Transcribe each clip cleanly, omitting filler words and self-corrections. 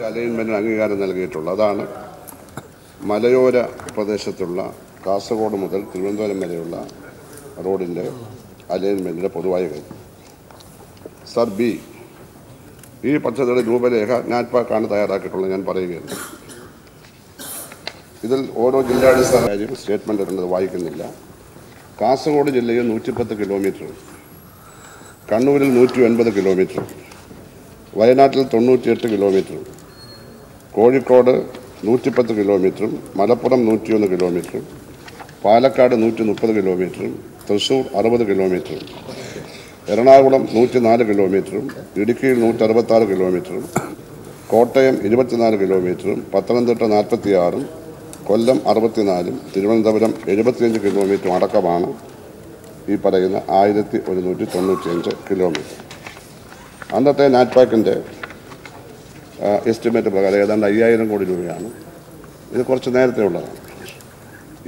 അലൈൻമെൻറ്റിന് അംഗീകാരം നൽകിയിട്ടുള്ളത്. അതാണ് മലയോര പ്രദേശത്തുള്ള കാസർഗോഡ് മുതൽ തിരുവനന്തപുരം വരെയുള്ള റോഡിൻ്റെ അലൈൻമെൻറ്റിൻ്റെ പൊതുവായ കാര്യം. സർ ബി, ഈ പദ്ധതിയുടെ രൂപരേഖ നാറ്റ്പാക്കാണ് തയ്യാറാക്കിയിട്ടുള്ളത്. ഞാൻ പറയുകയാണ്. ഇതിൽ ഓരോ ജില്ലാടിസ്ഥാന കാര്യം സ്റ്റേറ്റ്മെൻ്റ് ഇടുന്നത് വായിക്കുന്നില്ല. കാസർഗോഡ് ജില്ലയിൽ 110 കിലോമീറ്റർ, കണ്ണൂരിൽ 109 കിലോമീറ്റർ, വയനാട്ടിൽ 98 കിലോമീറ്റർ, കോഴിക്കോട് 110 കിലോമീറ്ററും മലപ്പുറം 101 കിലോമീറ്ററും പാലക്കാട് 130 കിലോമീറ്ററും തൃശ്ശൂർ 60 കിലോമീറ്ററും എറണാകുളം 104 കിലോമീറ്ററും ഇടുക്കിയിൽ 166 കിലോമീറ്ററും കോട്ടയം 24 കിലോമീറ്ററും പത്തനംതിട്ട 46ഉം കൊല്ലം 64ഉം തിരുവനന്തപുരം 75 കിലോമീറ്ററും അടക്കമാണ് ഈ പറയുന്ന 1195 കിലോമീറ്റർ. അന്നത്തെ നാറ്റ്പാക്കിൻ്റെ എസ്റ്റിമേറ്റ് പ്രകാരം ഏതാണ്ട് 5000 കോടി രൂപയാണ്. ഇത് കുറച്ച് നേരത്തെ ഉള്ളതാണ്.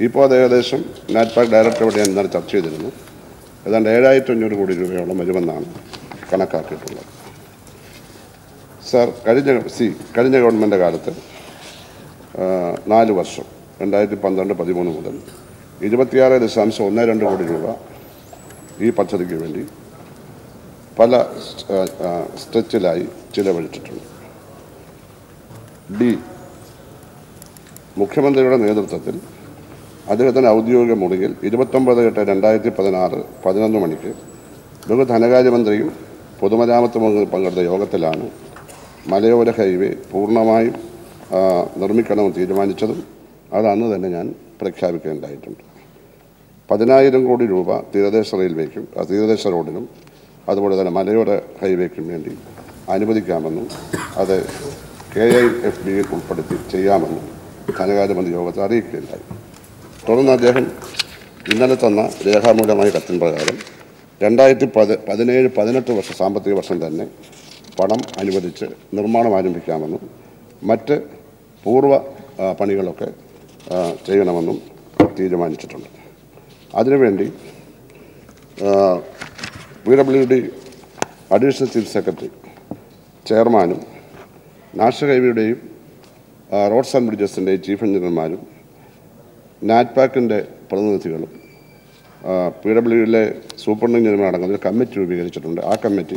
ഇപ്പോൾ അത് ഏകദേശം നാറ്റ്പാക്ക് ഡയറക്ടറോട് ഞാൻ ഇന്നലെ ചർച്ച ചെയ്തിരുന്നു. ഏതാണ്ട് 7500 കോടി രൂപയോളം വരുമെന്നാണ് കണക്കാക്കിയിട്ടുള്ളത്. സാർ, കഴിഞ്ഞ ഗവൺമെൻറ് കാലത്ത് 4 വർഷം 2012-13 മുതൽ 26.12 കോടി രൂപ ഈ പദ്ധതിക്ക് വേണ്ടി പല സ്ട്രെച്ചിലായി ചിലവഴിച്ചിട്ടുണ്ട്. ഡി, മുഖ്യമന്ത്രിയുടെ നേതൃത്വത്തിൽ അദ്ദേഹത്തിൻ്റെ ഔദ്യോഗിക മുറിയിൽ 29/8/2016 11 മണിക്ക് ബഹു ധനകാര്യമന്ത്രിയും പൊതുമരാമത്ത് മന്ത്രിയും പങ്കെടുത്ത യോഗത്തിലാണ് മലയോര ഹൈവേ പൂർണ്ണമായും നിർമ്മിക്കണമെന്ന് തീരുമാനിച്ചതും അത് അന്ന് തന്നെ ഞാൻ പ്രഖ്യാപിക്കേണ്ടതായിട്ടുണ്ട്. 10,000 കോടി രൂപ തീരദേശ റെയിൽവേക്കും തീരദേശ റോഡിനും അതുപോലെ തന്നെ മലയോര ഹൈവേക്കും വേണ്ടി അനുവദിക്കാമെന്നും അത് KIFBയിൽ ഉൾപ്പെടുത്തി ചെയ്യാമെന്നും ധനകാര്യമന്ത്രി യോഗത്തെ അറിയിക്കുകയുണ്ടായി. തുടർന്ന് അദ്ദേഹം ഇന്നലെ തന്ന രേഖാമൂലമായ കത്തിൻ പ്രകാരം 2017-18 വർഷ സാമ്പത്തിക വർഷം തന്നെ പണം അനുവദിച്ച് നിർമ്മാണം ആരംഭിക്കാമെന്നും മറ്റ് പൂർവ്വ പണികളൊക്കെ ചെയ്യണമെന്നും തീരുമാനിച്ചിട്ടുണ്ട്. അതിനുവേണ്ടി PWD അഡീഷണൽ ചീഫ് സെക്രട്ടറി ചെയർമാനും നാഷണൽ ഹൈവേയുടെയും റോഡ്സ് ആൻഡ് ബ്രിഡ്ജസിൻ്റെയും ചീഫ് എഞ്ചിനീയർമാരും നാറ്റ്പാക്കിൻ്റെ പ്രതിനിധികളും PWDയിലെ സൂപ്രണ്ട് എഞ്ചിനീയർമാരടങ്ങുന്ന ഒരു കമ്മിറ്റി രൂപീകരിച്ചിട്ടുണ്ട്. ആ കമ്മിറ്റി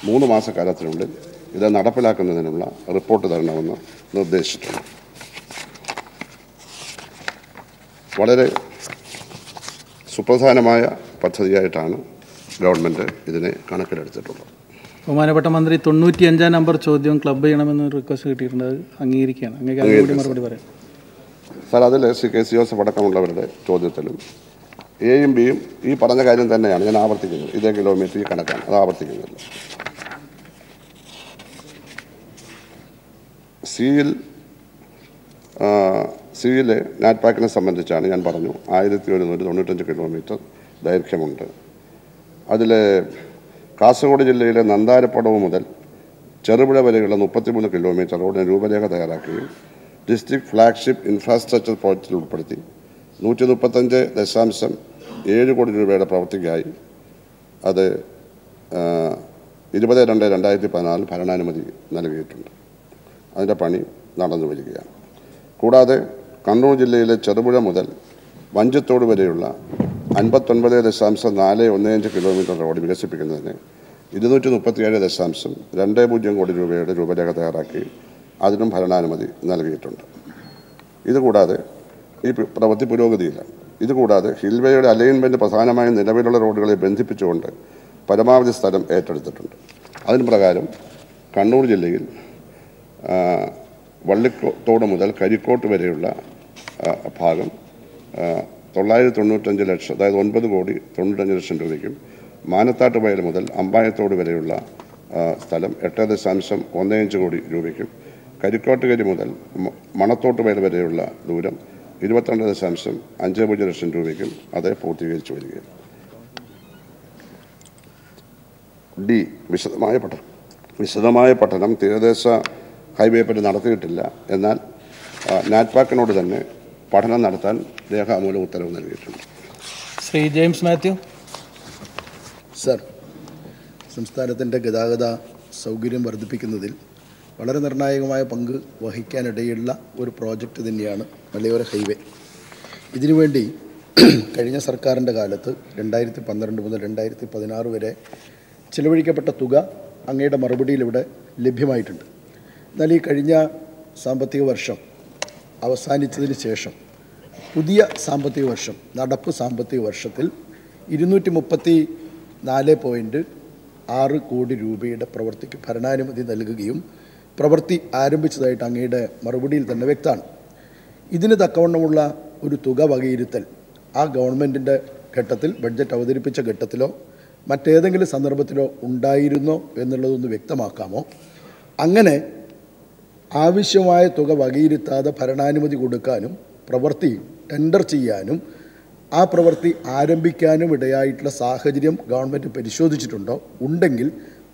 3 മാസക്കാലത്തിനുള്ളിൽ ഇത് നടപ്പിലാക്കുന്നതിനുള്ള റിപ്പോർട്ട് തരണമെന്ന് നിർദ്ദേശിച്ചിട്ടുണ്ട്. വളരെ സുപ്രധാനമായ പദ്ധതിയായിട്ടാണ് ഗവൺമെൻറ് ഇതിനെ കണക്കിലെടുത്തിട്ടുള്ളത്. ബഹുമാനപ്പെട്ട മന്ത്രി 95 നമ്പർ ചോദ്യം ക്ലബ് ചെയ്യണമെന്ന് റിക്വസ്റ്റ് കിട്ടിയിട്ടുണ്ട്. അത് അംഗീകരിക്കുകയാണ്. മറുപടി പറയാം. സാർ, അതിൽ KC ജോസഫ് അടക്കമുള്ളവരുടെ ചോദ്യത്തിലും എയും ബിയും ഈ പറഞ്ഞ കാര്യം തന്നെയാണ് ഞാൻ ആവർത്തിക്കുന്നത്. ഇതേ കിലോമീറ്റർ ഈ കണക്കാണ്, അത് ആവർത്തിക്കുന്നില്ല. സിയിലെ നാറ്റ്പാക്കിനെ സംബന്ധിച്ചാണ് ഞാൻ പറഞ്ഞു 1195 കിലോമീറ്റർ ദൈർഘ്യമുണ്ട്. അതിൽ കാസർഗോഡ് ജില്ലയിലെ നന്താരപ്പടവ് മുതൽ ചെറുപുഴ വരെയുള്ള 33 കിലോമീറ്റർ റോഡിന് രൂപരേഖ തയ്യാറാക്കുകയും ഡിസ്ട്രിക്ട് ഫ്ലാഗ്ഷിപ്പ് ഇൻഫ്രാസ്ട്രക്ചർ പ്രോജക്റ്റിൽ ഉൾപ്പെടുത്തി 135.7 കോടി രൂപയുടെ പ്രവൃത്തിക്കായി അത് 20/2/2014 ഭരണാനുമതി നൽകിയിട്ടുണ്ട്. അതിൻ്റെ പണി നടന്നു വരികയാണ്. കൂടാതെ കണ്ണൂർ ജില്ലയിലെ ചെറുപുഴ മുതൽ വഞ്ചത്തോട് വരെയുള്ള 59.415 കിലോമീറ്റർ റോഡ് വികസിപ്പിക്കുന്നതിന് 237.20 കോടി രൂപയുടെ രൂപരേഖ തയ്യാറാക്കി അതിനും ഭരണാനുമതി നൽകിയിട്ടുണ്ട്. ഇതുകൂടാതെ ഈ പ്രവൃത്തി പുരോഗതിയിലാണ്. ഇതുകൂടാതെ ഹിൽവേയുടെ അലൈൻമെൻറ്റ് പ്രധാനമായും നിലവിലുള്ള റോഡുകളെ ബന്ധിപ്പിച്ചുകൊണ്ട് പരമാവധി സ്ഥലം ഏറ്റെടുത്തിട്ടുണ്ട്. അതിന് പ്രകാരം കണ്ണൂർ ജില്ലയിൽ വള്ളിത്തോട് മുതൽ കരിക്കോട്ട് വരെയുള്ള ഭാഗം 995 ലക്ഷം, അതായത് 9,95 ലക്ഷം രൂപയ്ക്കും, മാനത്താട്ട് വയൽ മുതൽ അമ്പായത്തോട് വരെയുള്ള സ്ഥലം 8.15 കോടി രൂപയ്ക്കും, കരിക്കോട്ടുകരി മുതൽ മണത്തോട്ട് വയൽ വരെയുള്ള ദൂരം 22.50 ലക്ഷം രൂപയ്ക്കും അത് പൂർത്തീകരിച്ചു വരികയാണ്. ഡി, വിശദമായ പഠനം തീരദേശ ഹൈവേ പറ്റി നടത്തിയിട്ടില്ല. എന്നാൽ നാറ്റ്പാക്കിനോട് തന്നെ പഠനം നടത്താൻ രേഖാമൂലം ഉത്തരവ് നൽകിയിട്ടുണ്ട്. ശ്രീ ജെയിംസ് മാത്യു. സർ, സംസ്ഥാനത്തിൻ്റെ ഗതാഗത സൗകര്യം വർദ്ധിപ്പിക്കുന്നതിൽ വളരെ നിർണായകമായ പങ്ക് വഹിക്കാനിടയുള്ള ഒരു പ്രോജക്റ്റ് തന്നെയാണ് മലയോര ഹൈവേ. ഇതിനുവേണ്ടി കഴിഞ്ഞ സർക്കാരിൻ്റെ കാലത്ത് 2012 മുതൽ 2016 വരെ ചിലവഴിക്കപ്പെട്ട തുക അങ്ങയുടെ മറുപടിയിലിവിടെ ലഭ്യമായിട്ടുണ്ട്. എന്നാൽ ഈ കഴിഞ്ഞ സാമ്പത്തിക വർഷം അവസാനിച്ചതിന് ശേഷം പുതിയ സാമ്പത്തിക വർഷം, നടപ്പ് സാമ്പത്തിക വർഷത്തിൽ 234.6 കോടി രൂപയുടെ പ്രവൃത്തിക്ക് ഭരണാനുമതി നൽകുകയും പ്രവൃത്തി ആരംഭിച്ചതായിട്ട് അങ്ങയുടെ മറുപടിയിൽ തന്നെ വ്യക്തമാണ്. ഇതിന് തക്കവണ്ണമുള്ള ഒരു തുക വകയിരുത്തൽ ആ ഗവൺമെൻറ്റിൻ്റെ ഘട്ടത്തിൽ, ബഡ്ജറ്റ് അവതരിപ്പിച്ച ഘട്ടത്തിലോ മറ്റേതെങ്കിലും സന്ദർഭത്തിലോ ഉണ്ടായിരുന്നോ എന്നുള്ളതൊന്ന് വ്യക്തമാക്കാമോ? അങ്ങനെ ആവശ്യമായ തുക വകയിരുത്താതെ ഭരണാനുമതി കൊടുക്കാനും പ്രവൃത്തി ടെൻഡർ ചെയ്യാനും ആ പ്രവൃത്തി ആരംഭിക്കാനും ഇടയായിട്ടുള്ള സാഹചര്യം ഗവൺമെൻറ് പരിശോധിച്ചിട്ടുണ്ടോ? ഉണ്ടെങ്കിൽ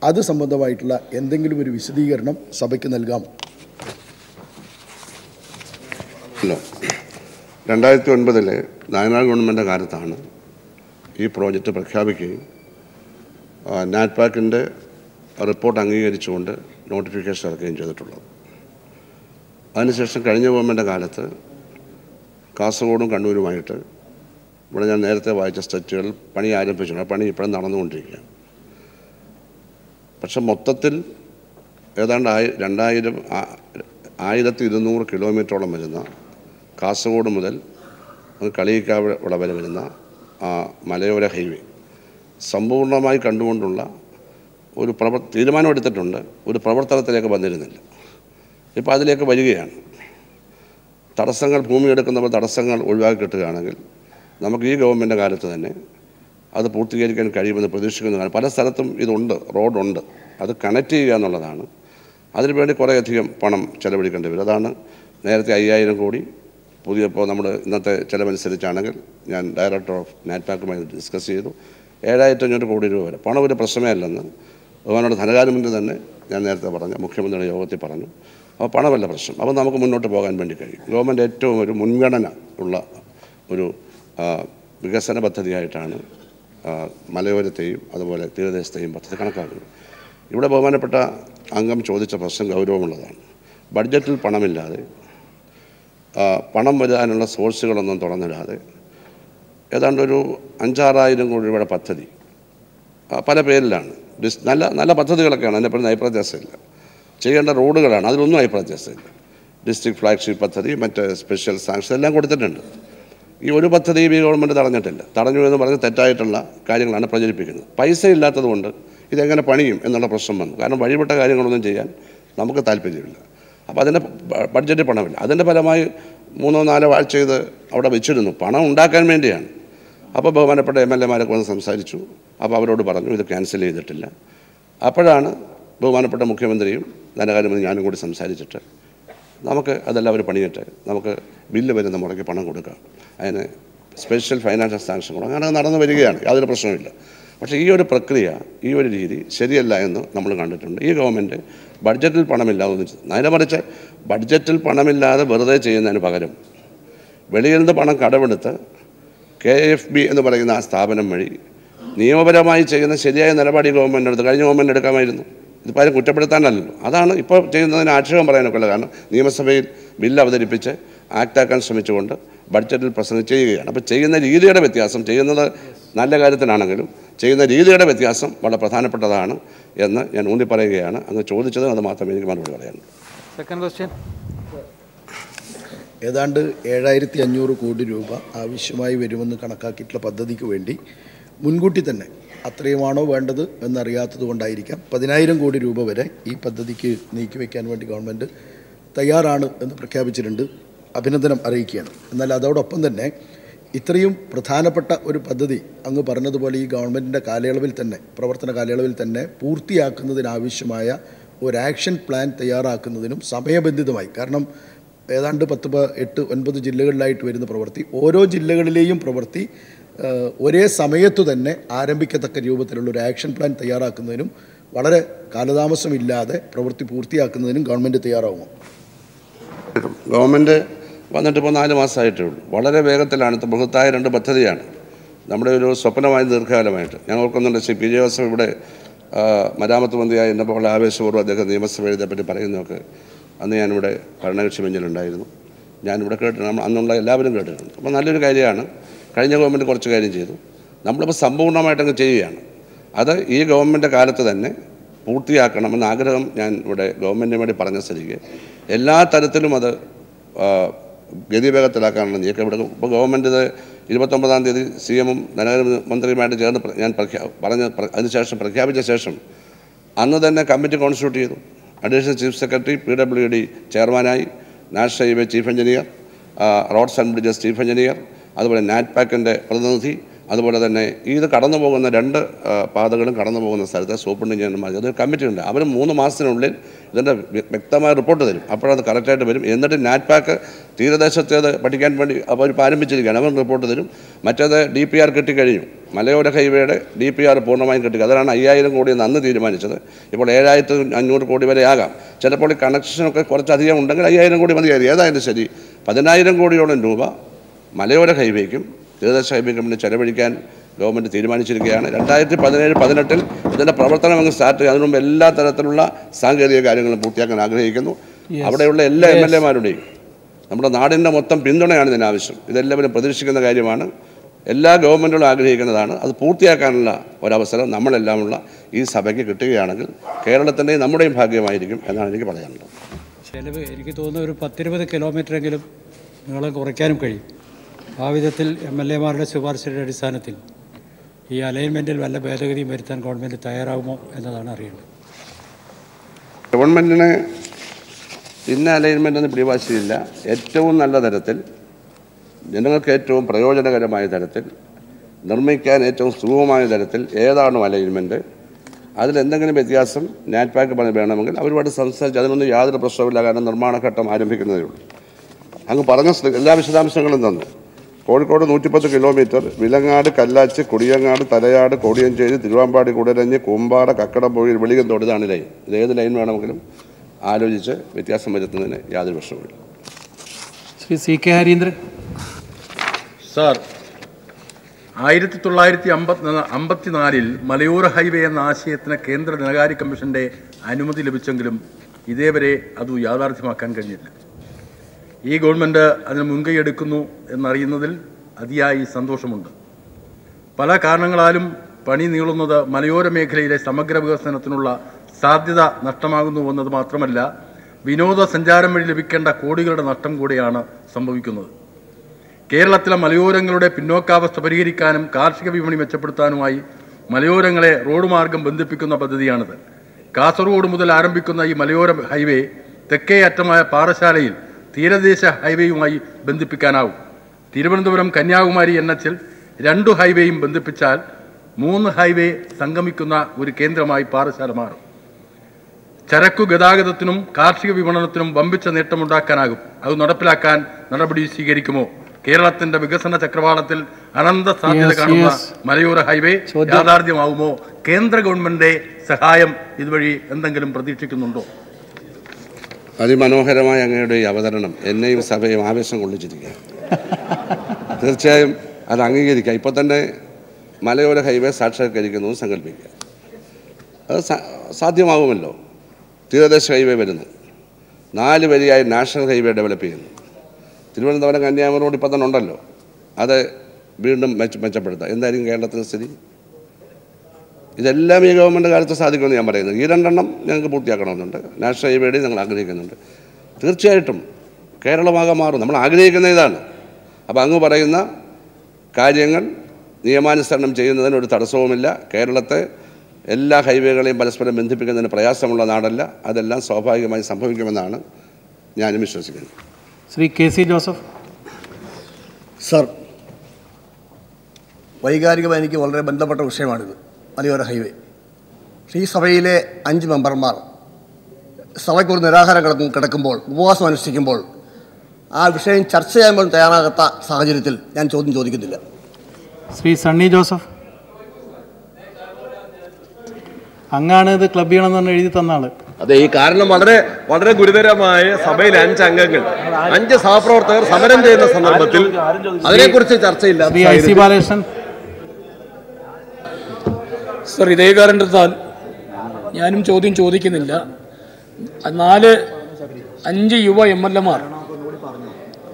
അത് സംബന്ധമായിട്ടുള്ള എന്തെങ്കിലും ഒരു വിശദീകരണം സഭയ്ക്ക് നൽകാമോ? 2009 നായനാർ ഗവൺമെൻറ് കാലത്താണ് ഈ പ്രോജക്റ്റ് പ്രഖ്യാപിക്കുകയും നാറ്റ്പാക്കിൻ്റെ റിപ്പോർട്ട് അംഗീകരിച്ചുകൊണ്ട് നോട്ടിഫിക്കേഷൻ ഇറക്കുകയും ചെയ്തിട്ടുള്ളത്. അതിനുശേഷം കഴിഞ്ഞ ഗവൺമെൻറ് കാലത്ത് കാസർഗോഡും കണ്ണൂരുമായിട്ട് ഇവിടെ ഞാൻ നേരത്തെ വായിച്ച സ്ട്രെച്ചുകൾ പണി ആരംഭിച്ചിട്ടുണ്ട്. പണി ഇപ്പോഴും നടന്നുകൊണ്ടിരിക്കുകയാണ്. പക്ഷെ മൊത്തത്തിൽ ഏതാണ്ട് 1200 കിലോമീറ്ററോളം വരുന്ന കാസർഗോഡ് മുതൽ കളിയിക്കാവ് വരെ വരുന്ന മലയോര ഹൈവേ സമ്പൂർണ്ണമായി കണ്ടുകൊണ്ടുള്ള ഒരു തീരുമാനമെടുത്തിട്ടുണ്ട്. ഒരു പ്രവർത്തനത്തിലേക്ക് വന്നിരുന്നില്ല. ഇപ്പോൾ അതിലേക്ക് വരികയാണ്. തടസ്സങ്ങൾ, ഭൂമി എടുക്കുന്നപ്പോൾ തടസ്സങ്ങൾ ഒഴിവാക്കി കിട്ടുകയാണെങ്കിൽ നമുക്ക് ഈ ഗവൺമെൻറ് കാലത്ത് തന്നെ അത് പൂർത്തീകരിക്കാൻ കഴിയുമെന്ന് പ്രതീക്ഷിക്കുന്നതാണ്. പല സ്ഥലത്തും ഇതുണ്ട്, റോഡുണ്ട്. അത് കണക്ട് ചെയ്യുക എന്നുള്ളതാണ്. അതിനുവേണ്ടി കുറേയധികം പണം ചെലവഴിക്കേണ്ടി വരും. അതാണ് നേരത്തെ 5000 കോടി പുതിയ, ഇപ്പോൾ നമ്മൾ ഇന്നത്തെ ചിലവനുസരിച്ചാണെങ്കിൽ ഞാൻ ഡയറക്ടർ ഓഫ് നാറ്റ്പാക്കുമായി ഡിസ്കസ് ചെയ്തു, 7500 കോടി രൂപ വരെ. പണം ഒരു പ്രശ്നമേ അല്ലെന്ന് ബഹുമാനോട് ധനകാര്യമന്ത്രി തന്നെ ഞാൻ നേരത്തെ പറഞ്ഞു, മുഖ്യമന്ത്രിയുടെ യോഗത്തിൽ പറഞ്ഞു. അപ്പോൾ പണമല്ല പ്രശ്നം. അപ്പോൾ നമുക്ക് മുന്നോട്ട് പോകാൻ വേണ്ടി കഴിയും. ഗവൺമെൻറ് ഏറ്റവും ഒരു മുൻഗണന ഉള്ള ഒരു വികസന പദ്ധതിയായിട്ടാണ് മലയോരത്തെയും അതുപോലെ തീരദേശത്തെയും പദ്ധതി കണക്കാക്കുന്നത്. ഇവിടെ ബഹുമാനപ്പെട്ട അംഗം ചോദിച്ച പ്രശ്നം ഗൗരവമുള്ളതാണ്. ബഡ്ജറ്റിൽ പണമില്ലാതെ, പണം വരാനുള്ള സോഴ്സുകളൊന്നും തുറന്നിടാതെ ഏതാണ്ട് ഒരു 5,000-6,000 കോടി രൂപയുടെ പദ്ധതി പല പേരിലാണ്. നല്ല പദ്ധതികളൊക്കെയാണ്, അതിനെപ്പറ്റി അഭിപ്രായവ്യത്യാസമില്ല. ചെയ്യേണ്ട റോഡുകളാണ്, അതിലൊന്നും അഭിപ്രായവ്യത്യാസമില്ല. ഡിസ്ട്രിക്ട് ഫ്ലാഗ്ഷിപ്പ് പദ്ധതി, മറ്റ് സ്പെഷ്യൽ സാങ്ഷൻ എല്ലാം കൊടുത്തിട്ടുണ്ട്. ഈ ഒരു പദ്ധതിയും ഈ ഗവൺമെൻറ് തടഞ്ഞിട്ടില്ല. തടഞ്ഞു എന്ന് പറഞ്ഞ് തെറ്റായിട്ടുള്ള കാര്യങ്ങളാണ് പ്രചരിപ്പിക്കുന്നത്. പൈസ ഇല്ലാത്തത് കൊണ്ട് ഇതെങ്ങനെ പണിയും എന്നുള്ള പ്രശ്നം വന്നു. കാരണം വഴിവിട്ട കാര്യങ്ങളൊന്നും ചെയ്യാൻ നമുക്ക് താല്പര്യമില്ല. അപ്പോൾ അതിൻ്റെ ബഡ്ജറ്റ് പണമില്ല. അതിൻ്റെ ഫലമായി 3-4 ആഴ്ച ഇത് അവിടെ വെച്ചിരുന്നു. പണം ഉണ്ടാക്കാൻ വേണ്ടിയാണ്. അപ്പോൾ ബഹുമാനപ്പെട്ട MLA-മാരൊക്കെ വന്ന് സംസാരിച്ചു. അപ്പോൾ അവരോട് പറഞ്ഞു ഇത് ക്യാൻസൽ ചെയ്തിട്ടില്ല. അപ്പോഴാണ് ബഹുമാനപ്പെട്ട മുഖ്യമന്ത്രിയും ധനകാര്യമന്ത്രി ഞാനും കൂടി സംസാരിച്ചിട്ട് നമുക്ക് അതെല്ലാം അവർ പണിയട്ടെ, നമുക്ക് ബില്ല് വരുന്ന മുറയ്ക്ക് പണം കൊടുക്കാം, അതിന് സ്പെഷ്യൽ ഫൈനാൻഷ്യൽ സാങ്ഷൻ കൊടുക്കാം. അങ്ങനെ നടന്നു വരികയാണ്, യാതൊരു പ്രശ്നമില്ല. പക്ഷേ ഈ ഒരു പ്രക്രിയ, ഈ ഒരു രീതി ശരിയല്ല എന്ന് നമ്മൾ കണ്ടിട്ടുണ്ട്. ഈ ഗവൺമെൻറ് ബഡ്ജറ്റിൽ പണമില്ലാതെ നേരെ മറിച്ച് ബഡ്ജറ്റിൽ പണമില്ലാതെ വെറുതെ ചെയ്യുന്നതിന് പകരം വെളിയിൽ നിന്ന് പണം കടമെടുത്ത് KFB എന്ന് പറയുന്ന ആ സ്ഥാപനം വഴി നിയമപരമായി ചെയ്യുന്ന ശരിയായ നിലപാട് ഈ ഗവൺമെൻറ് എടുത്ത് കഴിഞ്ഞ ഗവൺമെൻറ് എടുക്കാമായിരുന്നു. ഇതിപ്പോൾ ആരും കുറ്റപ്പെടുത്താനല്ലല്ലോ. അതാണ് ഇപ്പോൾ ചെയ്യുന്നതിന് ആക്ഷേപം പറയാനൊക്കെ ഉള്ളത്. കാരണം നിയമസഭയിൽ ബില്ല് അവതരിപ്പിച്ച് ആക്റ്റാക്കാൻ ശ്രമിച്ചുകൊണ്ട് ബഡ്ജറ്റിൽ പ്രസംഗം ചെയ്യുകയാണ്. അപ്പോൾ ചെയ്യുന്ന രീതിയുടെ വ്യത്യാസം, ചെയ്യുന്നത് നല്ല കാര്യത്തിനാണെങ്കിലും ചെയ്യുന്ന രീതിയുടെ വ്യത്യാസം വളരെ പ്രധാനപ്പെട്ടതാണ് എന്ന് ഞാൻ ഊന്നി പറയുകയാണ്. അങ്ങ് ചോദിച്ചത് അത് മാത്രമേ എനിക്ക് മറുപടി പറയാനുള്ളൂ. Second question. ഏതാണ്ട് 7,500 കോടി രൂപ ആവശ്യമായി വരുമെന്ന് കണക്കാക്കിയിട്ടുള്ള പദ്ധതിക്ക് വേണ്ടി മുൻകൂട്ടി തന്നെ അത്രയുമാണോ വേണ്ടത് എന്നറിയാത്തത് കൊണ്ടായിരിക്കാം 10,000 കോടി രൂപ വരെ ഈ പദ്ധതിക്ക് നീക്കിവെക്കാൻ വേണ്ടി ഗവൺമെൻറ് തയ്യാറാണ് എന്ന് പ്രഖ്യാപിച്ചിട്ടുണ്ട്. അഭിനന്ദനം അറിയിക്കുകയാണ്. എന്നാൽ അതോടൊപ്പം തന്നെ ഇത്രയും പ്രധാനപ്പെട്ട ഒരു പദ്ധതി അങ്ങ് പറഞ്ഞതുപോലെ ഈ ഗവൺമെൻറ്റിൻ്റെ കാലയളവിൽ തന്നെ, പ്രവർത്തന കാലയളവിൽ തന്നെ പൂർത്തിയാക്കുന്നതിനാവശ്യമായ ഒരു ആക്ഷൻ പ്ലാൻ തയ്യാറാക്കുന്നതിനും സമയബന്ധിതമായി, കാരണം ഏതാണ്ട് 8-9 ജില്ലകളിലായിട്ട് വരുന്ന പ്രവൃത്തി, ഓരോ ജില്ലകളിലെയും പ്രവൃത്തി ഒരേ സമയത്തു തന്നെ ആരംഭിക്കത്തക്ക രൂപത്തിലുള്ളൊരു ആക്ഷൻ പ്ലാൻ തയ്യാറാക്കുന്നതിനും വളരെ കാലതാമസമില്ലാതെ പ്രവൃത്തി പൂർത്തിയാക്കുന്നതിനും ഗവൺമെൻറ് തയ്യാറാവുമോ? ഗവൺമെൻറ് വന്നിട്ടിപ്പോൾ 4 മാസമായിട്ടേ ഉള്ളൂ. വളരെ വേഗത്തിലാണ്. ബൃഹത്തായ 2 പദ്ധതിയാണ്. നമ്മുടെ ഒരു സ്വപ്നമായ ദീർഘകാലമായിട്ട് ഞാൻ ഓർക്കുന്നുണ്ട്. ശ്രീ PJ ജോസഫ് ഇവിടെ മരാമത്ത് മന്ത്രിയായി എന്നപ്പോൾ ആവേശപൂർവ്വം അദ്ദേഹം നിയമസഭയിൽ ഇതേപ്പറ്റി പറയുന്നതൊക്കെ അന്ന് ഞാനിവിടെ ഭരണകക്ഷി ബെഞ്ചിലുണ്ടായിരുന്നു. ഞാനിവിടെ കേട്ടിട്ടുണ്ട്, അന്നുള്ള എല്ലാവരും കേട്ടിട്ടുണ്ട്. അപ്പോൾ നല്ലൊരു കാര്യമാണ്. കഴിഞ്ഞ ഗവൺമെൻറ് കുറച്ച് കാര്യം ചെയ്തു, നമ്മളിപ്പോൾ സമ്പൂർണ്ണമായിട്ടങ്ങ് ചെയ്യുകയാണ്. അത് ഈ ഗവൺമെൻറ് കാലത്ത് തന്നെ പൂർത്തിയാക്കണമെന്ന ആഗ്രഹം ഞാൻ ഇവിടെ ഗവൺമെൻറ്റിന് വേണ്ടി പറഞ്ഞ സ്ഥിതിക്ക് എല്ലാ തരത്തിലും അത് ഗതിവേഗത്തിലാക്കാനുള്ള നീക്കം ഇവിടെ ഇപ്പോൾ ഗവൺമെൻറ് ഇത് 29-ാം തീയതി CM-ഉം ധനകാര്യമന്ത്രിയുമായിട്ട് ചേർന്ന് ഞാൻ അതിനുശേഷം പ്രഖ്യാപിച്ച ശേഷം അന്ന് തന്നെ കമ്മിറ്റി കോൺസ്റ്റിറ്റ്യൂട്ട് ചെയ്തു. അഡീഷണൽ ചീഫ് സെക്രട്ടറി, PWD ചെയർമാനായി, national highway chief engineer, roads and bridges chief engineer, അതുപോലെ നാറ്റ്പാക്കിൻ്റെ പ്രതിനിധി, അതുപോലെ തന്നെ ഇത് കടന്നു പോകുന്ന 2 പാതകളും കടന്നു പോകുന്ന സ്ഥലത്തെ സൂപ്രണ്ട് എഞ്ചിനീയർമാർ, അതൊരു കമ്മിറ്റി ഉണ്ട്. അവർ 3 മാസത്തിനുള്ളിൽ ഇതിൻ്റെ വ്യക്തമായ റിപ്പോർട്ട് തരും. അപ്പോഴത് കറക്റ്റായിട്ട് വരും. എന്നിട്ട് നാറ്റ്പാക്ക് തീരദേശത്തേത് പഠിക്കാൻ വേണ്ടി അവർ ആരംഭിച്ചിരിക്കുകയാണ്. അവർ റിപ്പോർട്ട് തരും. മറ്റേത് DPR കിട്ടിക്കഴിഞ്ഞു. മലയോര ഹൈവേയുടെ DPR പൂർണ്ണമായും കിട്ടുക. അതാണ് 5000 കോടി എന്ന് അന്ന് തീരുമാനിച്ചത്. ഇപ്പോൾ 7500 കോടി വരെ ആകാം. ചിലപ്പോൾ ഈ കണക്ഷനൊക്കെ കുറച്ചധികം ഉണ്ടെങ്കിൽ 5000 കോടി മതിയായിരുന്നു. ഏതായാലും ശരി, 10000 കോടിയോളം രൂപ മലയോര ഹൈവേക്കും തീരദേശ ഹൈവേ കമ്പനി ചെലവഴിക്കാൻ ഗവൺമെൻറ് തീരുമാനിച്ചിരിക്കുകയാണ്. 2017-18 ഇതിൻ്റെ പ്രവർത്തനം അങ്ങ് സ്റ്റാർട്ട് ചെയ്യുക. അതിനുമുമ്പ് എല്ലാ തരത്തിലുള്ള സാങ്കേതിക കാര്യങ്ങളും പൂർത്തിയാക്കാൻ ആഗ്രഹിക്കുന്നു. അവിടെയുള്ള എല്ലാ MLA-മാരുടെയും നമ്മുടെ നാടിൻ്റെ മൊത്തം പിന്തുണയാണ് ഇതിനാവശ്യം. ഇതെല്ലാവരും പ്രതീക്ഷിക്കുന്ന കാര്യമാണ്. എല്ലാ ഗവൺമെൻറ്റുകളും ആഗ്രഹിക്കുന്നതാണ്. അത് പൂർത്തിയാക്കാനുള്ള ഒരവസരം നമ്മളെല്ലാമുള്ള ഈ സഭയ്ക്ക് കിട്ടുകയാണെങ്കിൽ കേരളത്തിൻ്റെയും നമ്മുടെയും ഭാഗ്യമായിരിക്കും എന്നാണ് എനിക്ക് പറയാനുള്ളത്. ചിലവ് എനിക്ക് തോന്നുന്നു ഒരു 10-20 കിലോമീറ്ററെങ്കിലും നീളം കുറയ്ക്കാനും കഴിയും. ആ വിധത്തിൽ MLA-മാരുടെ ശുപാർശയുടെ അടിസ്ഥാനത്തിൽ ഈ അലൈൻമെൻറ്റിൽ വല്ല ഭേദഗതിയും വരുത്താൻ ഗവൺമെൻറ് തയ്യാറാകുമോ എന്നതാണ് അറിയേണ്ടത്. ഗവൺമെൻറ്റിന് ഇന്ന അലൈൻമെൻറ്റൊന്നും പിടിവാശിയില്ല. ഏറ്റവും നല്ല തരത്തിൽ, ജനങ്ങൾക്ക് ഏറ്റവും പ്രയോജനകരമായ തരത്തിൽ, നിർമ്മിക്കാൻ ഏറ്റവും സുഗമമായ തരത്തിൽ ഏതാണോ അലൈൻമെൻറ്റ്, അതിലെന്തെങ്കിലും വ്യത്യാസം നാറ്റ്പാക്ക് വേണമെങ്കിൽ അവരുമായിട്ട് സംസാരിച്ച് അതിനൊന്നും യാതൊരു പ്രശ്നമില്ല. കാരണം നിർമ്മാണഘട്ടം ആരംഭിക്കുന്നതേ ഉള്ളൂ. അങ്ങ് പറഞ്ഞ എല്ലാ വിശദാംശങ്ങളും തന്നു. കോഴിക്കോട് 110 കിലോമീറ്റർ, വിലങ്ങാട്, കല്ലാച്ചി, കുടിയങ്ങാട്, തലയാട്, കോടിയഞ്ചേരി, തിരുവാമ്പാടി, കുടരഞ്ഞ്, കൂമ്പാറ, കക്കടംപൊഴി, വെളികന്തോട്, ഇതാണ് ലൈൻ. ഇത് ഏത് ലൈൻ വേണമെങ്കിലും ആലോചിച്ച് വ്യത്യാസം വരുത്തുന്നതിന് യാതൊരു പ്രശ്നവുമില്ല. ശ്രീ CK ഹരീന്ദ്രൻ. സാർ, 1954 മലയോര ഹൈവേ എന്ന ആശയത്തിന് കേന്ദ്ര ധനകാര്യ കമ്മീഷൻ്റെ അനുമതി ലഭിച്ചെങ്കിലും ഇതേവരെ അത് യാഥാർത്ഥ്യമാക്കാൻ കഴിഞ്ഞില്ല. ഈ ഗവൺമെൻറ് അതിന് മുൻകൈയെടുക്കുന്നു എന്നറിയുന്നതിൽ അതിയായി സന്തോഷമുണ്ട്. പല കാരണങ്ങളാലും പണി നീളുന്നത് മലയോര മേഖലയിലെ സമഗ്ര വികസനത്തിനുള്ള സാധ്യത നഷ്ടമാകുന്നുവെന്നത് മാത്രമല്ല, വിനോദസഞ്ചാരം വഴി ലഭിക്കേണ്ട കോടികളുടെ നഷ്ടം കൂടിയാണ് സംഭവിക്കുന്നത്. കേരളത്തിലെ മലയോരങ്ങളുടെ പിന്നോക്കാവസ്ഥ പരിഹരിക്കാനും കാർഷിക വിപണി മെച്ചപ്പെടുത്താനുമായി മലയോരങ്ങളെ റോഡ് മാർഗം ബന്ധിപ്പിക്കുന്ന പദ്ധതിയാണിത്. കാസർഗോഡ് മുതൽ ആരംഭിക്കുന്ന ഈ മലയോര ഹൈവേ തെക്കേ അറ്റമായ പാറശാലയിൽ തീരദേശ ഹൈവേയുമായി ബന്ധിപ്പിക്കാനാവും. തിരുവനന്തപുരം കന്യാകുമാരി NH-ൽ 2 ഹൈവേയും ബന്ധിപ്പിച്ചാൽ 3 ഹൈവേ സംഗമിക്കുന്ന ഒരു കേന്ദ്രമായി പാറശാല മാറും. ചരക്കു ഗതാഗതത്തിനും കാർഷിക വിപണനത്തിനും വമ്പിച്ച നേട്ടമുണ്ടാക്കാനാകും. അത് നടപ്പിലാക്കാൻ നടപടി സ്വീകരിക്കുമോ? കേരളത്തിന്റെ വികസന ചക്രവാളത്തിൽ അനന്ത സാധ്യത കാണുന്ന മലയോര ഹൈവേ യാഥാർത്ഥ്യമാവുമോ? കേന്ദ്ര ഗവൺമെന്റിന്റെ സഹായം ഇതുവഴി എന്തെങ്കിലും പ്രതീക്ഷിക്കുന്നുണ്ടോ? അതിമനോഹരമായ അങ്ങയുടെ ഈ അവതരണം എന്നെയും സഭയും ആവേശം കൊള്ളിച്ചിരിക്കുകയാണ്. തീർച്ചയായും അത് അംഗീകരിക്കുക. ഇപ്പോൾ തന്നെ മലയോര ഹൈവേ സാക്ഷാത്കരിക്കുന്നു സങ്കല്പിക്കുക. അത് സാധ്യമാകുമല്ലോ. തീരദേശ ഹൈവേ വരുന്നു, 4 വരിയായി നാഷണൽ ഹൈവേ ഡെവലപ്പ് ചെയ്യുന്നു. തിരുവനന്തപുരം കന്യാകുമാരി റോഡ് ഇപ്പോൾ തന്നെ ഉണ്ടല്ലോ. അത് വീണ്ടും മെച്ചപ്പെടുത്തുക. എന്തായിരിക്കും കേരളത്തിൻ്റെ സ്ഥിതി? ഇതെല്ലാം ഈ ഗവൺമെൻറ് കാലത്ത് സാധിക്കുമെന്ന് ഞാൻ പറയുന്നത്. ഈ 2 എണ്ണം ഞങ്ങൾക്ക് പൂർത്തിയാക്കണമെന്നുണ്ട്. നാഷണൽ ഹൈവേയുടെ ഞങ്ങൾ ആഗ്രഹിക്കുന്നുണ്ട്. തീർച്ചയായിട്ടും കേരളമാകെ മാറും. നമ്മൾ ആഗ്രഹിക്കുന്ന ഇതാണ്. അപ്പോൾ അങ്ങ് പറയുന്ന കാര്യങ്ങൾ നിയമാനുസരണം ചെയ്യുന്നതിന് ഒരു തടസ്സവുമില്ല. കേരളത്തെ എല്ലാ ഹൈവേകളെയും പരസ്പരം ബന്ധിപ്പിക്കുന്നതിന് പ്രയാസമുള്ള നാടല്ല. അതെല്ലാം സ്വാഭാവികമായി സംഭവിക്കുമെന്നാണ് ഞാനും വിശ്വസിക്കുന്നത്. Shri KC Joseph. സർ, വൈകാരികമായി എനിക്ക് വളരെ ബന്ധപ്പെട്ട വിഷയമാണിത്, മലയോര ഹൈവേ. ഈ സഭയിലെ 5 മെമ്പർമാർ സഭയ്ക്കൊരു നിരാഹാരം കിടക്കുമ്പോൾ, ഉപവാസം അനുഷ്ഠിക്കുമ്പോൾ ആ വിഷയം ചർച്ച ചെയ്യാൻ പോലും തയ്യാറാകാത്ത സാഹചര്യത്തിൽ ഞാൻ ചോദ്യം ചോദിക്കുന്നില്ല. ശ്രീ സണ്ണി ജോസഫ്. അങ്ങാണ് ഇത് ക്ലബ് ചെയ്യണമെന്ന് പറഞ്ഞ് എഴുതി തന്ന ആള്. അതെ, ഈ കാരണം വളരെ വളരെ ഗുരുതരമായ സഭയിൽ 5 അംഗങ്ങൾ, 5 സഹപ്രവർത്തകർ സമരം ചെയ്യുന്ന സന്ദർഭത്തിൽ അതിനെക്കുറിച്ച് ചർച്ചയില്ല. ശ്രീ IC ബാലകൃഷ്ണൻ. സർ, ഇതേ കാരണത്താൽ ഞാനും ചോദ്യം ചോദിക്കുന്നില്ല. 5 യുവ MLA-മാർ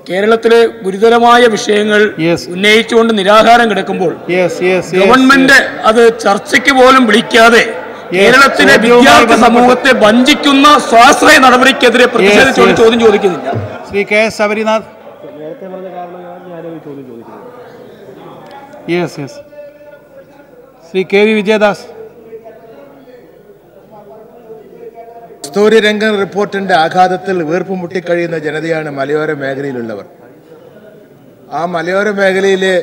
കേരളത്തിലെ ഗുരുതരമായ വിഷയങ്ങൾ ഉന്നയിച്ചുകൊണ്ട് നിരാഹാരം കിടക്കുമ്പോൾ ഗവൺമെന്റ് അത് ചർച്ചയ്ക്ക് പോലും വിളിക്കാതെ കേരളത്തിലെ വിദ്യാർത്ഥി സമൂഹത്തെ വഞ്ചിക്കുന്ന സ്വാശ്രയ നടപടിക്കെതിരെ പ്രതിഷേധിച്ചുകൊണ്ട് ചോദ്യം ചോദിക്കുന്നില്ല. Shri K S Sabarinath. Shri K V Vijayadas. Kasturirangan റിപ്പോർട്ടിൻ്റെ ആഘാതത്തിൽ വീർപ്പുമുട്ടിക്കഴിയുന്ന ജനതയാണ് മലയോര മേഖലയിലുള്ളവർ. ആ മലയോര മേഖലയിലെ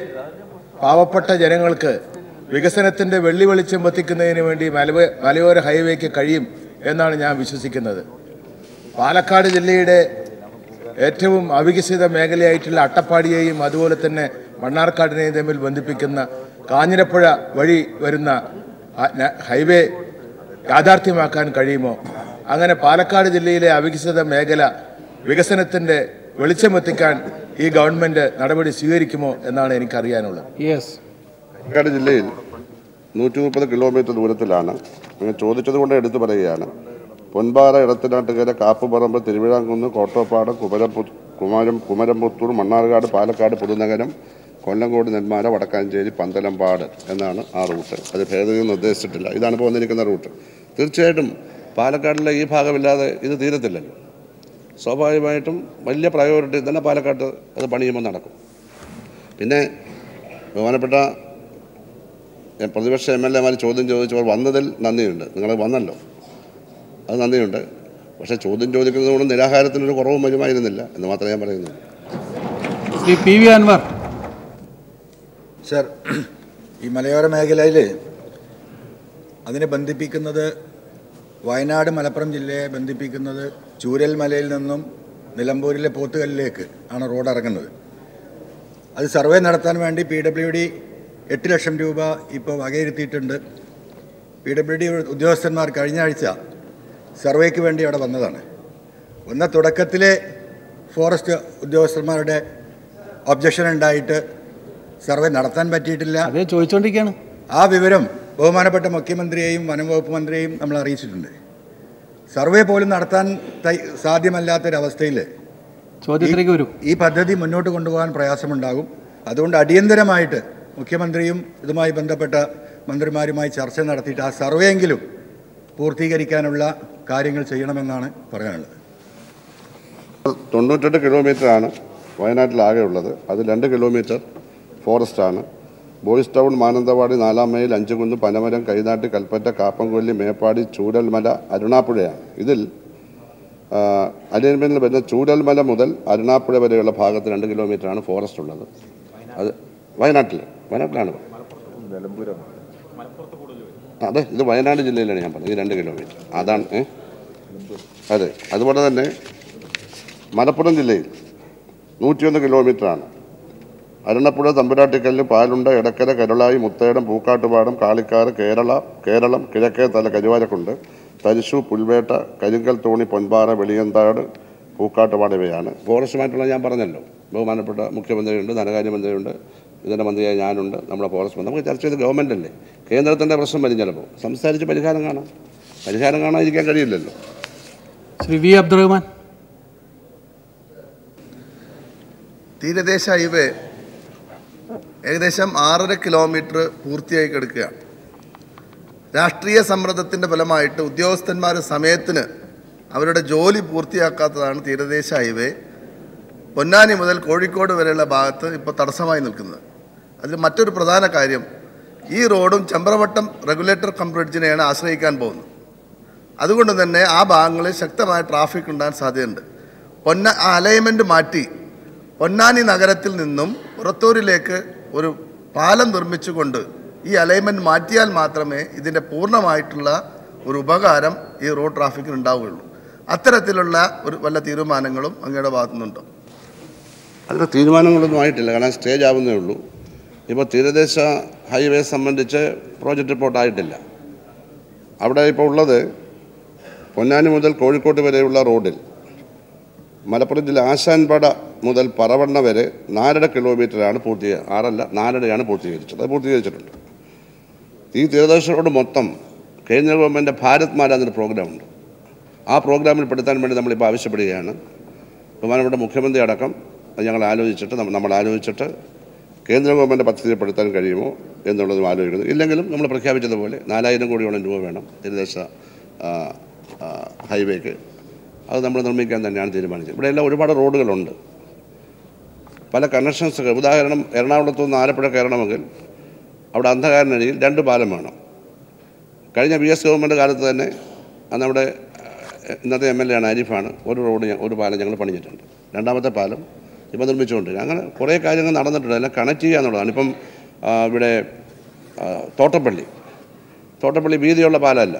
പാവപ്പെട്ട ജനങ്ങൾക്ക് വികസനത്തിൻ്റെ വെള്ളി വെളിച്ചം എത്തിക്കുന്നതിന് വേണ്ടി മലയോര ഹൈവേക്ക് കഴിയും എന്നാണ് ഞാൻ വിശ്വസിക്കുന്നത്. പാലക്കാട് ജില്ലയുടെ ഏറ്റവും അവികസിത മേഖലയായിട്ടുള്ള അട്ടപ്പാടിയെയും അതുപോലെ തന്നെ മണ്ണാർക്കാടിനെയും തമ്മിൽ ബന്ധിപ്പിക്കുന്ന കാഞ്ഞിരപ്പുഴ വഴി വരുന്ന ഹൈവേ യാഥാർത്ഥ്യമാക്കാൻ കഴിയുമോ? അങ്ങനെ പാലക്കാട് ജില്ലയിലെ അവികസിത മേഖല വികസനത്തിൻ്റെ വെളിച്ചമെത്തിക്കാൻ ഈ ഗവൺമെൻറ് നടപടി സ്വീകരിക്കുമോ എന്നാണ് എനിക്കറിയാനുള്ളത്. പാലക്കാട് ജില്ലയിൽ 130 കിലോമീറ്റർ ദൂരത്തിലാണ്. നിങ്ങൾ ചോദിച്ചത് കൊണ്ട് എടുത്തു പറയുകയാണ്. പൊൻപാറ, ഇടത്തനാട്ടുകര, കാപ്പുപറമ്പ്, തിരുവിഴാംകുന്ന്, കോട്ടോപ്പാട്, കുമരംപുത്തൂർ, മണ്ണാർക്കാട്, പാലക്കാട് പുതുനഗരം, കൊല്ലങ്കോട്, നെന്മാര, വടക്കാഞ്ചേരി, പന്തലംപാട് എന്നാണ് ആ റൂട്ട്. അത് ഭേദഗതി നിർദ്ദേശിച്ചിട്ടില്ല. ഇതാണ് ഇപ്പോൾ വന്നിരിക്കുന്ന റൂട്ട്. തീർച്ചയായിട്ടും പാലക്കാടിലെ ഈ ഭാഗമില്ലാതെ ഇത് തീരത്തില്ലല്ലോ. സ്വാഭാവികമായിട്ടും വലിയ പ്രയോറിറ്റി തന്നെ പാലക്കാട്ട് അത് പണിയുമ്പോൾ നടക്കും. പിന്നെ ബഹുമാനപ്പെട്ട പ്രതിപക്ഷ MLA-മാർ ചോദ്യം ചോദിച്ചപ്പോൾ വന്നതിൽ നന്ദിയുണ്ട്. നിങ്ങൾ വന്നല്ലോ, അത് നന്ദിയുണ്ട്. പക്ഷേ ചോദ്യം ചോദിക്കുന്നതുകൊണ്ട് നിരാഹാരത്തിനൊരു കുറവും വരുമായിരുന്നില്ല എന്ന് മാത്രമേ ഞാൻ പറയുന്നുള്ളൂ. ശ്രീ PV അൻവർ. സർ, ഈ മലയോര മേഖലയിൽ അതിനെ ബന്ധിപ്പിക്കുന്നത് വയനാട് മലപ്പുറം ജില്ലയെ ബന്ധിപ്പിക്കുന്നത് ചൂരൽമലയിൽ നിന്നും നിലമ്പൂരിലെ പോത്തുകല്ലിലേക്ക് ആണ് റോഡ് ഇറങ്ങുന്നത്. അത് സർവേ നടത്താൻ വേണ്ടി PWD 8 ലക്ഷം രൂപ ഇപ്പോൾ വകയിരുത്തിയിട്ടുണ്ട്. PWD ഉദ്യോഗസ്ഥന്മാർ കഴിഞ്ഞ ആഴ്ച സർവേക്ക് വേണ്ടി അവിടെ വന്നതാണ്. തുടക്കത്തിലെ ഫോറസ്റ്റ് ഉദ്യോഗസ്ഥന്മാരുടെ ഒബ്ജക്ഷൻ ഉണ്ടായിട്ട് സർവേ നടത്താൻ പറ്റിയിട്ടില്ല. അതേ ചോദിച്ചുകൊണ്ടിരിക്കുകയാണ്. ആ വിവരം ബഹുമാനപ്പെട്ട മുഖ്യമന്ത്രിയെയും വനംവകുപ്പ് മന്ത്രിയെയും നമ്മൾ അറിയിച്ചിട്ടുണ്ട്. സർവേ പോലും നടത്താൻ സാധ്യമല്ലാത്തൊരവസ്ഥയിൽ ചോദ്യത്തിലേക്ക് വരും. ഈ പദ്ധതി മുന്നോട്ട് കൊണ്ടുപോകാൻ പ്രയാസമുണ്ടാകും. അതുകൊണ്ട് അടിയന്തരമായിട്ട് മുഖ്യമന്ത്രിയും ഇതുമായി ബന്ധപ്പെട്ട മന്ത്രിമാരുമായി ചർച്ച നടത്തിയിട്ട് ആ സർവേയെങ്കിലും പൂർത്തീകരിക്കാനുള്ള കാര്യങ്ങൾ ചെയ്യണമെന്നാണ് പറയാനുള്ളത്. 98 കിലോമീറ്ററാണ് വയനാട്ടിലാകെ ഉള്ളത്. അത് 2 കിലോമീറ്റർ ഫോറസ്റ്റാണ്. ബോയ്സ് ടൗൺ, മാനന്തവാടി, 4 മൈൽ, 5 കുന്ന്, പനമരം, കൈനാട്ടി, കൽപ്പറ്റ, കാപ്പൻകൊല്ലി, മേപ്പാടി, ചൂരൽമല, അരുണാപ്പുഴയാണ്. ഇതിൽ അലൈൻമെൻറ്റിൽ വരുന്ന ചൂരൽമല മുതൽ അരുണാപ്പുഴ വരെയുള്ള ഭാഗത്ത് 2 കിലോമീറ്ററാണ് ഫോറസ്റ്റ് ഉള്ളത്. അത് വയനാട്ടിലാണ്. അതെ, ഇത് വയനാട് ജില്ലയിലാണ് ഞാൻ പറഞ്ഞത്. ഈ 2 കിലോമീറ്റർ അതാണ്. അതെ, അതുപോലെ തന്നെ മലപ്പുറം ജില്ലയിൽ 101 കിലോമീറ്ററാണ്. അരുണപ്പുഴ, തമ്പുരാട്ടിക്കല്ല്, പാലുണ്ട, എടക്കര, കരുളായി, മുത്തേടം, പൂക്കാട്ടുപാടം, കാളിക്കാറ്, കേരളം, കിഴക്കേ തല, കരുവാരക്കുണ്ട്, തരിശു, പുൽവേട്ട, കരിങ്കൽ തോണി, പൊൻപാറ, വെളിയന്താട്, പൂക്കാട്ടുപാട് ഇവയാണ്. ഫോറസ്റ്റുമായിട്ടുള്ള ഞാൻ പറഞ്ഞല്ലോ, ബഹുമാനപ്പെട്ട മുഖ്യമന്ത്രിയുണ്ട്, ധനകാര്യമന്ത്രിയുണ്ട്, ഇതിൻ്റെ മന്ത്രിയായ ഞാനുണ്ട്, നമ്മുടെ ഫോറസ്റ്റ് മന്ത്രി. നമുക്ക് ചർച്ച ചെയ്ത് ഗവൺമെൻറ്റല്ലേ, കേന്ദ്രത്തിൻ്റെ പ്രശ്നം വരും. ചിലപ്പോൾ സംസാരിച്ച് പരിഹാരം കാണാതിരിക്കാൻ കഴിയില്ലല്ലോ. ശ്രീ V അബ്ദുറഹ്മാൻ. തീരദേശ ഹൈവേ ഏകദേശം 6.5 കിലോമീറ്റർ പൂർത്തിയായി കിടക്കുകയാണ്. രാഷ്ട്രീയ സമ്മർദ്ദത്തിൻ്റെ ഫലമായിട്ട് ഉദ്യോഗസ്ഥന്മാർ സമയത്തിന് അവരുടെ ജോലി പൂർത്തിയാക്കാത്തതാണ് തീരദേശ ഹൈവേ പൊന്നാനി മുതൽ കോഴിക്കോട് വരെയുള്ള ഭാഗത്ത് ഇപ്പോൾ തടസ്സമായി നിൽക്കുന്നത്. അതിൽ മറ്റൊരു പ്രധാന കാര്യം, ഈ റോഡും ചെമ്പ്രവട്ടം റെഗുലേറ്റർ കം ബ്രിഡ്ജിനെയാണ് ആശ്രയിക്കാൻ പോകുന്നത്. അതുകൊണ്ട് തന്നെ ആ ഭാഗങ്ങളിൽ ശക്തമായ ട്രാഫിക് ഉണ്ടാകാൻ സാധ്യതയുണ്ട്. ആ അലൈൻമെൻറ്റ് മാറ്റി പൊന്നാനി നഗരത്തിൽ നിന്നും പുറത്തൂരിലേക്ക് ഒരു പാലം നിർമ്മിച്ചുകൊണ്ട് ഈ അലൈൻമെൻറ്റ് മാറ്റിയാൽ മാത്രമേ ഇതിൻ്റെ പൂർണ്ണമായിട്ടുള്ള ഒരു ഉപകാരം ഈ റോഡ് ട്രാഫിക്കിന് ഉണ്ടാവുകയുള്ളൂ. അത്തരത്തിലുള്ള വല്ല തീരുമാനങ്ങളും അങ്ങയുടെ ഭാഗത്തുനിന്നുണ്ടോ? അതിൻ്റെ തീരുമാനങ്ങളൊന്നും ആയിട്ടില്ല, കാരണം സ്റ്റേജ് ആവുന്നേ ഉള്ളൂ. ഇപ്പോൾ തീരദേശ ഹൈവേ സംബന്ധിച്ച് പ്രോജക്റ്റ് റിപ്പോർട്ട് ആയിട്ടില്ല. അവിടെ ഇപ്പോൾ ഉള്ളത് പൊന്നാനി മുതൽ കോഴിക്കോട് വരെയുള്ള റോഡിൽ മലപ്പുറം ജില്ല ആശാൻപാട മുതൽ പറവണ്ണ വരെ 4.5 കിലോമീറ്ററാണ് 4.5 പൂർത്തീകരിച്ചത്. അത് പൂർത്തീകരിച്ചിട്ടുണ്ട്. ഈ തീരദേശ റോഡ് മൊത്തം കേന്ദ്ര ഗവൺമെൻറ് ഭാരത് മാല എന്നൊരു പ്രോഗ്രാമുണ്ട്. ആ പ്രോഗ്രാമിൽ പെടുത്താൻ വേണ്ടി നമ്മളിപ്പോൾ ആവശ്യപ്പെടുകയാണ്. ബഹുമാനപ്പെട്ട മുഖ്യമന്ത്രി അടക്കം ഞങ്ങൾ ആലോചിച്ചിട്ട് കേന്ദ്ര ഗവൺമെൻറ് പദ്ധതിപ്പെടുത്താൻ കഴിയുമോ എന്നുള്ളതും ആലോചിക്കുന്നു. ഇല്ലെങ്കിലും നമ്മൾ പ്രഖ്യാപിച്ചതുപോലെ 4000 കോടിയോളം രൂപ വേണം തീരദേശ ഹൈവേക്ക്. അത് നമ്മൾ നിർമ്മിക്കാൻ തന്നെയാണ് തീരുമാനിച്ചത്. ഇവിടെയെല്ലാം ഒരുപാട് റോഡുകളുണ്ട്, പല കണക്ഷൻസൊക്കെ. ഉദാഹരണം, എറണാകുളത്തു നിന്ന് ആലപ്പുഴ കയറണമെങ്കിൽ അവിടെ അന്ധകാരനടിയിൽ 2 പാലം വേണം. കഴിഞ്ഞ PS ഗവൺമെൻറ് കാലത്ത് തന്നെ നമ്മുടെ ഇന്നത്തെ MLA ആണ് ആരിഫാണ് ഒരു പാലം ഞങ്ങൾ പണിഞ്ഞിട്ടുണ്ട്. 2ാമത്തെ പാലം ഇപ്പോൾ നിർമ്മിച്ചുകൊണ്ടിരിക്കുക. അങ്ങനെ കുറേ കാര്യങ്ങൾ നടന്നിട്ടുണ്ട്. എല്ലാം കണക്ട് ചെയ്യുക എന്നുള്ളതാണ്. ഇപ്പം ഇവിടെ തോട്ടപ്പള്ളി വീതിയുള്ള പാലമല്ല,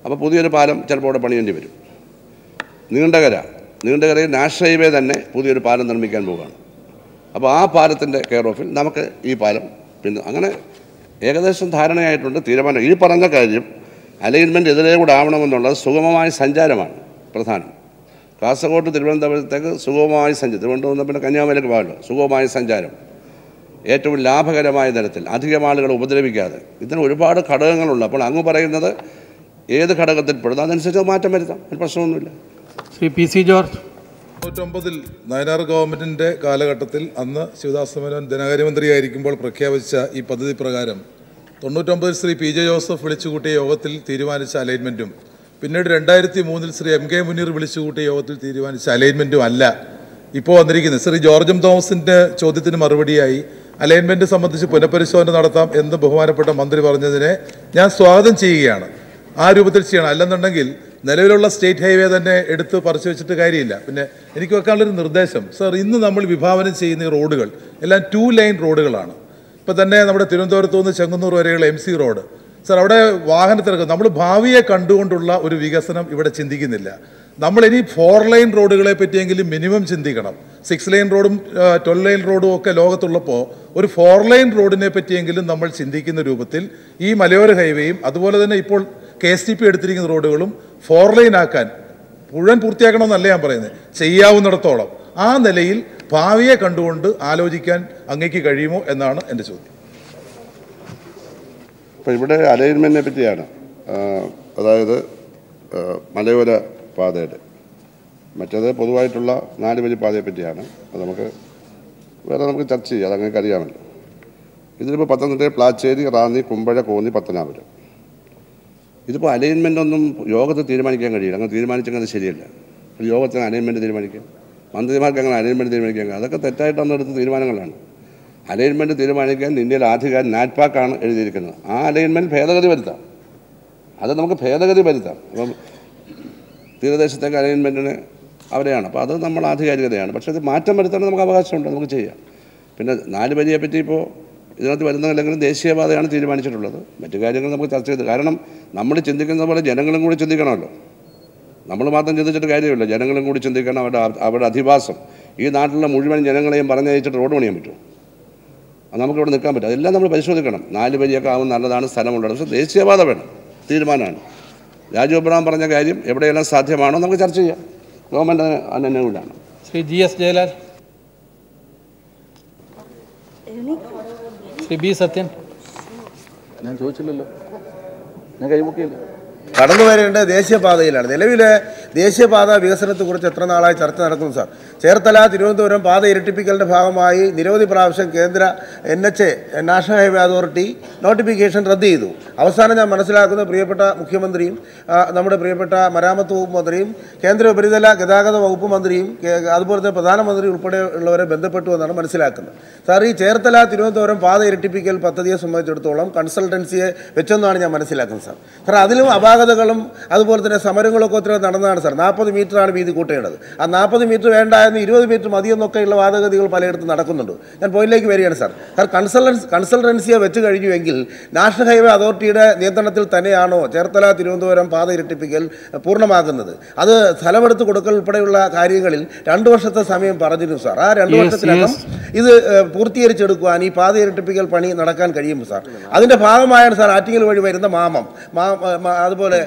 അപ്പോൾ പുതിയൊരു പാലം ചിലപ്പോൾ അവിടെ പണിയേണ്ടി വരും. നീണ്ടകരയിൽ നാഷണൽ ഹൈവേ തന്നെ പുതിയൊരു പാലം നിർമ്മിക്കാൻ പോവുകയാണ്. അപ്പോൾ ആ പാലത്തിൻ്റെ കെയർ ഓഫിൽ നമുക്ക് ഈ പാലം പിന്നെ അങ്ങനെ ഏകദേശം ധാരണയായിട്ടുണ്ട്. തീരുമാനം ഈ പറഞ്ഞ കാര്യം അലൈൻമെൻറ്റ് എതിരെ കൂടെ ആവണമെന്നുള്ളത് സുഗമമായ സഞ്ചാരമാണ് പ്രധാനം. കാസർഗോഡ് തിരുവനന്തപുരത്തേക്ക് സുഗമമായ തിരുവനന്തപുരം പിന്നെ കന്യാകുമാരിക്ക് പോകല്ലോ, സുഗമമായ സഞ്ചാരം ഏറ്റവും ലാഭകരമായ തരത്തിൽ അധികം ആളുകളെ ഉപദ്രവിക്കാതെ. ഇതിന് ഒരുപാട് ഘടകങ്ങളുണ്ട്. അപ്പോൾ അങ്ങ് പറയുന്നത് ഏത് ഘടകത്തിൽ പെടുന്നു അതനുസരിച്ച് മാറ്റം വരുത്താം, ഒരു പ്രശ്നമൊന്നുമില്ല. Shri PC George. 99 നയനാർ ഗവൺമെൻറ്റിൻ്റെ കാലഘട്ടത്തിൽ അന്ന് ശിവദാസ മേനോൻ ധനകാര്യമന്ത്രിയായിരിക്കുമ്പോൾ പ്രഖ്യാപിച്ച ഈ പദ്ധതി പ്രകാരം 99 ശ്രീ PJ ജോസഫ് വിളിച്ചുകൂട്ടിയ യോഗത്തിൽ തീരുമാനിച്ച അലൈൻമെൻറ്റും പിന്നീട് 2003 ശ്രീ MK മുനീർ വിളിച്ചുകൂട്ടിയ യോഗത്തിൽ തീരുമാനിച്ച അലൈൻമെൻറ്റും അല്ല ഇപ്പോൾ വന്നിരിക്കുന്നത്. ശ്രീ ജോർജ് തോമസിൻ്റെ ചോദ്യത്തിന് മറുപടിയായി അലൈൻമെൻറ്റ് സംബന്ധിച്ച് പുനഃപരിശോധന നടത്താം എന്ന് ബഹുമാനപ്പെട്ട മന്ത്രി പറഞ്ഞതിനെ ഞാൻ സ്വാഗതം ചെയ്യുകയാണ്. ആ രൂപത്തിൽ ചെയ്യണം. അല്ലെന്നുണ്ടെങ്കിൽ നിലവിലുള്ള സ്റ്റേറ്റ് ഹൈവേ തന്നെ എടുത്ത് പറിച്ചു വെച്ചിട്ട് കാര്യമില്ല. പിന്നെ എനിക്ക് വെക്കാനുള്ളൊരു നിർദ്ദേശം, സർ, ഇന്ന് നമ്മൾ വിഭാവനം ചെയ്യുന്ന ഈ റോഡുകൾ എല്ലാം 2 ലൈൻ റോഡുകളാണ്. ഇപ്പോൾ തന്നെ നമ്മുടെ തിരുവനന്തപുരത്തു നിന്ന് ചെങ്ങന്നൂർ വരെയുള്ള MC റോഡ്, സർ, അവിടെ വാഹനത്തിറക്കും. നമ്മൾ ഭാവിയെ കണ്ടുകൊണ്ടുള്ള ഒരു വികസനം ഇവിടെ ചിന്തിക്കുന്നില്ല. നമ്മളിനി 4 ലൈൻ റോഡുകളെ പറ്റിയെങ്കിലും മിനിമം ചിന്തിക്കണം. 6 ലൈൻ റോഡും 12 ലൈൻ റോഡും ഒക്കെ ലോകത്തുള്ളപ്പോൾ ഒരു 4 ലൈൻ റോഡിനെ പറ്റിയെങ്കിലും നമ്മൾ ചിന്തിക്കുന്ന രൂപത്തിൽ ഈ മലയോര ഹൈവേയും അതുപോലെ തന്നെ ഇപ്പോൾ KSTP എടുത്തിരിക്കുന്ന റോഡുകളും 4 ലൈൻ ആക്കാൻ മുഴുവൻ പൂർത്തിയാക്കണമെന്നല്ല ഞാൻ പറയുന്നത്, ചെയ്യാവുന്നിടത്തോളം ആ നിലയിൽ ഭാവിയെ കണ്ടുകൊണ്ട് ആലോചിക്കാൻ അങ്ങേക്ക് കഴിയുമോ എന്നാണ് എൻ്റെ ചോദ്യം. ഇപ്പോൾ ഇവിടെ അലൈൻമെൻറ്റിനെ പറ്റിയാണ്, അതായത് മലയോര പാതയുടെ, മറ്റേത് പൊതുവായിട്ടുള്ള 4 വരി പാതയെ പറ്റിയാണ്. അത് നമുക്ക് ചർച്ച ചെയ്യാം, അത് അങ്ങനെ അറിയാമല്ലോ. ഇതിലിപ്പോൾ പത്തനംതിട്ട പ്ലാച്ചേരി, റാന്നി, കുമ്പഴ, കോന്നി, പത്തനാപുരം. ഇതിപ്പോൾ അലൈൻമെൻ്റ് ഒന്നും യോഗത്തിൽ തീരുമാനിക്കാൻ കഴിയില്ല. അങ്ങനെ തീരുമാനിച്ചെങ്കിൽ അത് ശരിയല്ല. യോഗത്തിന് അലൈൻമെൻറ്റ് തീരുമാനിക്കാം, മന്ത്രിമാർക്ക് അങ്ങനെ അലൈൻമെൻറ്റ് തീരുമാനിക്കാൻ, അതൊക്കെ തെറ്റായിട്ട് അന്നെടുത്ത തീരുമാനങ്ങളാണ്. അലൈൻമെൻറ്റ് തീരുമാനിക്കാൻ ഇന്ത്യയിലെ ആധികാരിക നാറ്റ്പാക്കാണ് എഴുതിയിരിക്കുന്നത്. ആ അലൈൻമെൻറ്റ് ഭേദഗതി വരുത്താം, അത് നമുക്ക് ഭേദഗതി വരുത്താം. അപ്പം തീരദേശത്തേക്ക് അലൈൻമെൻറ്റിന് അവരെയാണ്, അപ്പോൾ അത് നമ്മൾ ആധികാരികതയാണ്. പക്ഷേ അത് മാറ്റം വരുത്താൻ നമുക്ക് അവകാശമുണ്ട്, നമുക്ക് ചെയ്യാം. പിന്നെ 4 വരിയെ പറ്റി ഇപ്പോൾ ഇതിനകത്ത് വരുന്നതല്ലെങ്കിലും ദേശീയപാതയാണ് തീരുമാനിച്ചിട്ടുള്ളത്. മറ്റു കാര്യങ്ങൾ നമുക്ക് ചർച്ച ചെയ്ത്, കാരണം നമ്മൾ ചിന്തിക്കുന്ന പോലെ ജനങ്ങളും കൂടി ചിന്തിക്കണമല്ലോ. നമ്മൾ മാത്രം ചിന്തിച്ചിട്ട് കാര്യമില്ല, ജനങ്ങളും കൂടി ചിന്തിക്കണം. അവരുടെ അധിവാസം, ഈ നാട്ടിലെ മുഴുവൻ ജനങ്ങളെയും പറഞ്ഞയച്ചിട്ട് റോഡ് പണിയാൻ പറ്റുമോ? അത് നമുക്കിവിടെ നിൽക്കാൻ പറ്റും. അതെല്ലാം നമ്മൾ പരിശോധിക്കണം. 4 വരിയൊക്കെ ആവും, നല്ലതാണ്, സ്ഥലമുള്ളത്. പക്ഷേ ദേശീയപാത വേണം, തീരുമാനമാണ്. രാജു അബ്രഹാം പറഞ്ഞ കാര്യം എവിടെയെല്ലാം സാധ്യമാണോ നമുക്ക് ചർച്ച ചെയ്യാം. ഗവൺമെൻറ് അനുകൂലമാണ്. ശ്രീ GS ജയലാൽ. ശ്രീ B സത്യൻ. ഞാൻ ചോദിച്ചില്ലല്ലോ, ഞാൻ കൈമുക്കിയില്ല. കടന്നു വരേണ്ട ദേശീയപാതയിലാണ്. നിലവിലെ ദേശീയപാത വികസനത്തെക്കുറിച്ച് എത്ര നാളായി ചർച്ച നടക്കുന്നു സാർ? ചേർത്തല തിരുവനന്തപുരം പാത ഇരട്ടിപ്പിക്കലിൻ്റെ ഭാഗമായി നിരവധി പ്രാവശ്യം കേന്ദ്ര NHA national highway authority notification റദ്ദ് ചെയ്തു. അവസാനം ഞാൻ മനസ്സിലാക്കുന്നത് പ്രിയപ്പെട്ട മുഖ്യമന്ത്രിയും നമ്മുടെ പ്രിയപ്പെട്ട മരാമത്ത് വകുപ്പ് മന്ത്രിയും കേന്ദ്ര ഉപരിതല ഗതാഗത വകുപ്പ് മന്ത്രിയും അതുപോലെ തന്നെ പ്രധാനമന്ത്രി ഉൾപ്പെടെയുള്ളവരെ ബന്ധപ്പെട്ടു എന്നാണ് മനസ്സിലാക്കുന്നത്. സാർ, ഈ ചേർത്തല തിരുവനന്തപുരം പാത ഇരട്ടിപ്പിക്കൽ പദ്ധതിയെ സംബന്ധിച്ചിടത്തോളം കൺസൾട്ടൻസിയെ വെച്ചെന്നാണ് ഞാൻ മനസ്സിലാക്കുന്നത് സാർ. സാർ, അതിലും അപാകതകളും അതുപോലെ തന്നെ സമരങ്ങളൊക്കെ ഒത്തിരി നടന്നതാണ് സാർ. 40 മീറ്ററാണ് വീതി കൂട്ടേണ്ടത്. ആ 40 മീറ്റർ വേണ്ടായെന്ന് 20 മീറ്റർ മതിയെന്നൊക്കെയുള്ള വാദഗതികൾ പലയിടത്തും നടക്കുന്നുണ്ട്. ഞാൻ പോയിന്റിലേക്ക് വരികയാണ് സാർ. സാർ, കൺസൾട്ടൻസിയെ വെച്ച് കഴിഞ്ഞുവെങ്കിൽ നാഷണൽ ഹൈവേ അതോറിറ്റിയുടെ നിയന്ത്രണത്തിൽ തന്നെയാണോ ചേർത്തല തിരുവനന്തപുരം പാത ഇരട്ടിപ്പിക്കൽ പൂർണ്ണമാകുന്നത്? അത് സ്ഥലമെടുത്ത് കൊടുക്കൽ ഉൾപ്പെടെയുള്ള കാര്യങ്ങളിൽ 2 വർഷത്തെ സമയം പറഞ്ഞിരുന്നു സാർ. ആ 2 വർഷത്തിനകം ഇത് പൂർത്തീകരിച്ചെടുക്കുവാൻ ഈ പാത ഇരട്ടിപ്പിക്കൽ പണി നടക്കാൻ കഴിയും സാർ. അതിൻ്റെ ഭാഗമായാണ് സാർ ആറ്റിങ്ങൽ വഴി വരുന്ന മാമം അതുപോലെ